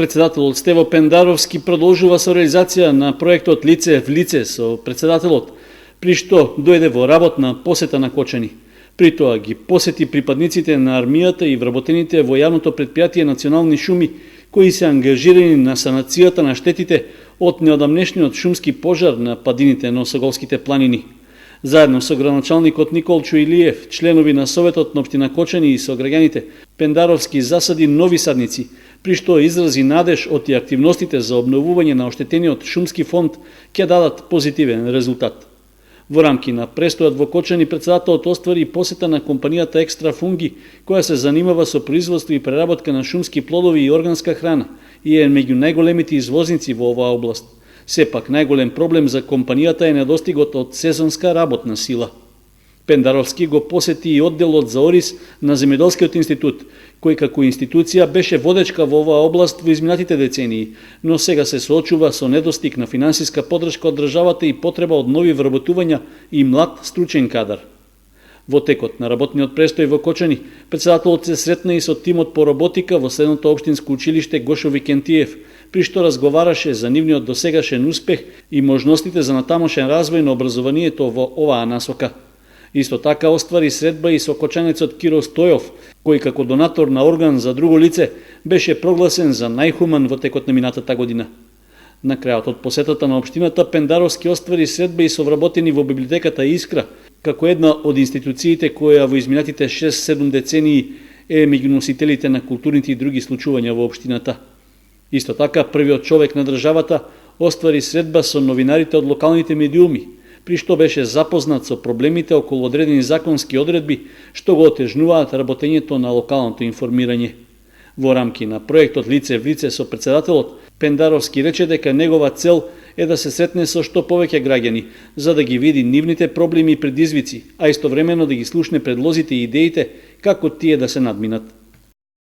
Председателот Стево Пендаровски продолжува со реализација на проектот Лице в лице со председателот, при што дојде во работна посета на Кочани. При тоа ги посети припадниците на армијата и вработените во јавното предпријатие Национални шуми, кои се ангажирани на санацијата на штетите од неодамнешниот шумски пожар на падините на Осоголските планини. Заедно со градоначалникот Николчо Илиев, членови на Советот на општина Кочани и со граѓаните, Пендаровски засади нови садници, при што изрази надеж од и активностите за обновување на оштетениот шумски фонд ќе дадат позитивен резултат. Во рамки на престојот во Кочани, председателот оствари посета на компанијата Екстра Фунги, која се занимава со производство и преработка на шумски плодови и органска храна и е меѓу најголемите извозници во оваа област. Сепак, најголем проблем за компанијата е недостигот од сезонска работна сила. Пендаровски го посети и одделот за ОРИС на Земјоделскиот институт, кој како институција беше водечка во оваа област во изминатите децении, но сега се соочува со недостиг на финансиска поддршка од државата и потреба од нови вработувања и млад стручен кадар. Во текот на работниот престој во Кочани, председателот се сретна и со тимот по роботика во следното општинско училиште Гошо Викентиев, при што разговараше за нивниот досегашен успех и можностите за натамошен развој на образованието во оваа насока. Исто така оствари средба и со кочанецот Киро Стојов, кој како донатор на орган за друго лице беше прогласен за најхуман во текот на минатата година. На крајот од посетата на општината, Пендаровски оствари средба и со вработени во библиотеката Искра, како една од институциите која во изминатите 6-7 децении е меѓу носителите на културните и други случувања во општината. Исто така, првиот човек на државата оствари средба со новинарите од локалните медиуми, при што беше запознат со проблемите околу одредени законски одредби што го отежнуваат работењето на локалното информирање. Во рамки на проектот Лице в лице со председателот, Пендаровски рече дека негова цел е да се сретне со што повеќе граѓани, за да ги види нивните проблеми и предизвици, а истовремено да ги слушне предлозите и идеите како тие да се надминат.